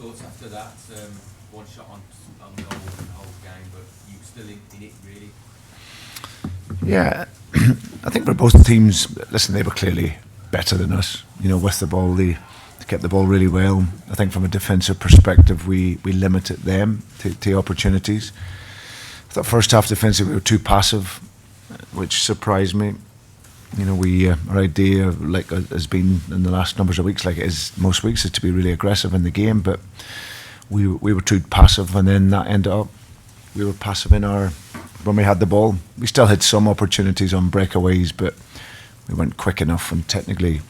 thoughts after that? One shot on goal in the whole game, but you were still in it really. Yeah, I think for both teams, listen, they were clearly better than us. With the ball, they kept the ball really well. I think from a defensive perspective, we limited them to opportunities. I thought first half defensively we were too passive, which surprised me. Our idea, like has been in the last numbers of weeks, like it is most weeks, is to be really aggressive in the game. But we were too passive, and then that ended up we were passive when we had the ball. We still had some opportunities on breakaways, but we weren't quick enough and technically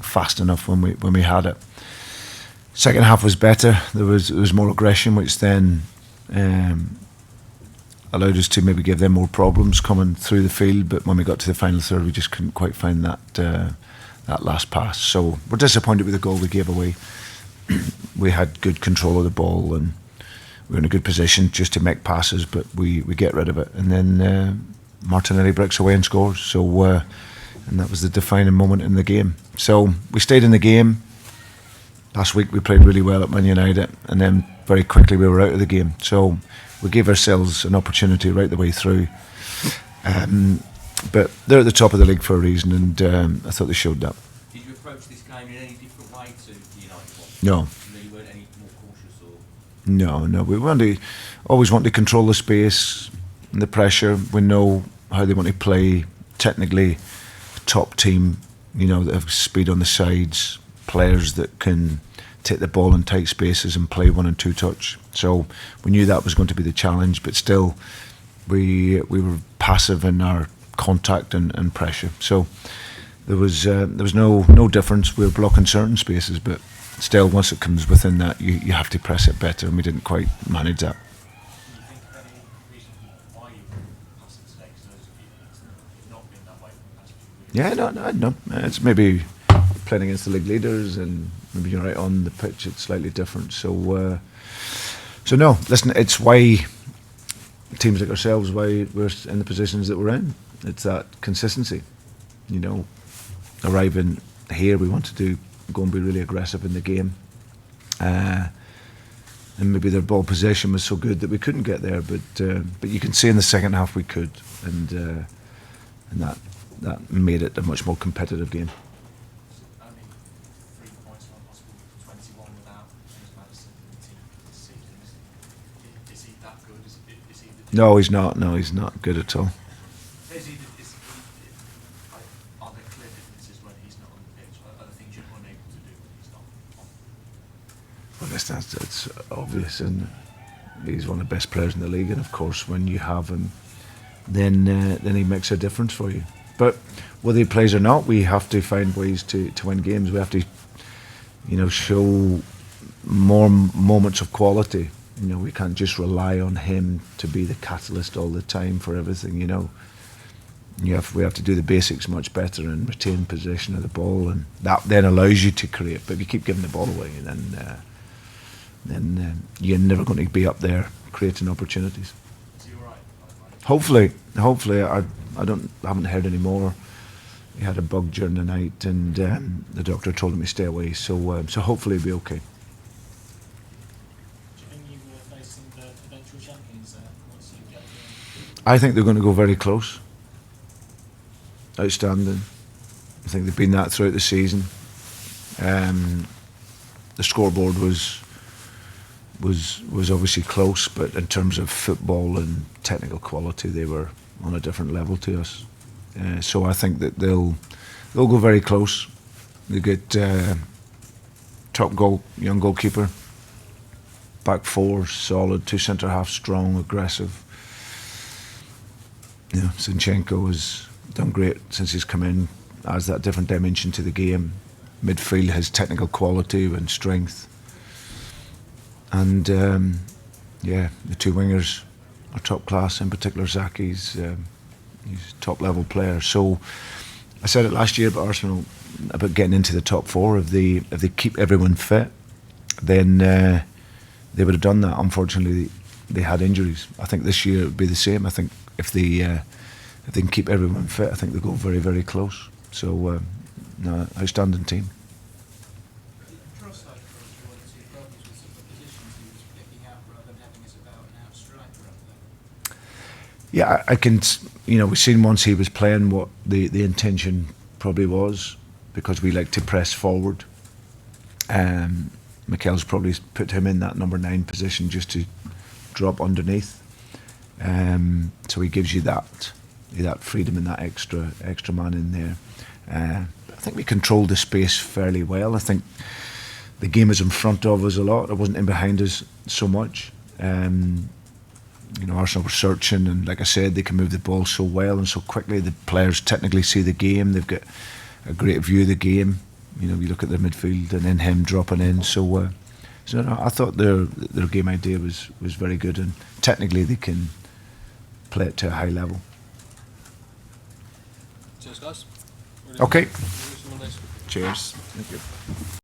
fast enough when we had it. Second half was better. There was more aggression, which then allowed us to maybe give them more problems coming through the field. But when we got to the final third, we just couldn't quite find that last pass. So we're disappointed with the goal we gave away. We had good control of the ball and we were in a good position just to make passes, but we get rid of it. And then Martinelli breaks away and scores. So and that was the defining moment in the game. So we stayed in the game. Last week we played really well at Man United, and then very quickly we were out of the game. So we gave ourselves an opportunity right the way through. But they're at the top of the league for a reason, and I thought they showed that. Did you approach this game in any different way to the United one? No. You weren't any more cautious or? No. We always want to control the space and the pressure. We know how they want to play technically. Top team, that have speed on the sides, players that can take the ball in tight spaces and play 1 and 2 touch. So we knew that was going to be the challenge, but still we were passive in our contact and pressure. So there was no difference. We were blocking certain spaces, but still once it comes within that, you have to press it better, and we didn't quite manage that. Yeah, no. It's maybe playing against the league leaders, and maybe you're right on the pitch. It's slightly different. So no. Listen, it's why teams like ourselves, why we're in the positions that we're in. It's that consistency. Arriving here, we want to go and be really aggressive in the game. And maybe their ball possession was so good that we couldn't get there, but you can see in the second half we could, and that made it a much more competitive game. Only 3 points from a possible 21 without Maddison in the team this season. Is he that good? Is he No, he's not. No, he's not good at all. Are there clear differences when he's not on the pitch? Are there things you're unable to do when he's not on? Well, that's obvious, and he's one of the best players in the league. And of course, when you have him, then he makes a difference for you. But whether he plays or not, we have to find ways to win games. We have to, show more moments of quality. We can't just rely on him to be the catalyst all the time for everything. We have to do the basics much better and retain possession of the ball, and that then allows you to create. But if you keep giving the ball away, then you're never going to be up there creating opportunities. Is he all right? Hopefully, I haven't heard any more. He had a bug during the night, and the doctor told him to stay away. So hopefully he'll be okay. Do you think you were facing the eventual champions once you get there? I think they're going to go very close. Outstanding. I think they've been that throughout the season. The scoreboard was obviously close, but in terms of football and technical quality, they were on a different level to us. So I think that they'll go very close. They get top young goalkeeper, back four solid, 2 centre halves strong, aggressive. Zinchenko has done great since he's come in, adds that different dimension to the game. Midfield has technical quality and strength, and the 2 wingers are top class. In particular, Zaki's he's a top level player. So I said it last year about Arsenal about getting into the top 4. If they keep everyone fit, then they would have done that. Unfortunately, they had injuries. I think this year it would be the same. I think if they can keep everyone fit, I think they'll go very, very close. So, outstanding team. Trossard caused you 1 or 2 problems with some of his Yeah, I can. You know, we've seen once he was playing what the intention probably was, because we like to press forward. Mikel's probably put him in that number 9 position just to drop underneath. So he gives you that freedom and that extra man in there. I think we controlled the space fairly well. I think the game was in front of us a lot. It wasn't in behind us so much. You know, Arsenal were searching, and like I said, they can move the ball so well and so quickly. The players technically see the game. They've got a great view of the game. You know, you look at their midfield and then him dropping in. So no, I thought their game idea was very good, and technically they can play it to a high level. Cheers, guys. Okay. Cheers. Cheers. Thank you.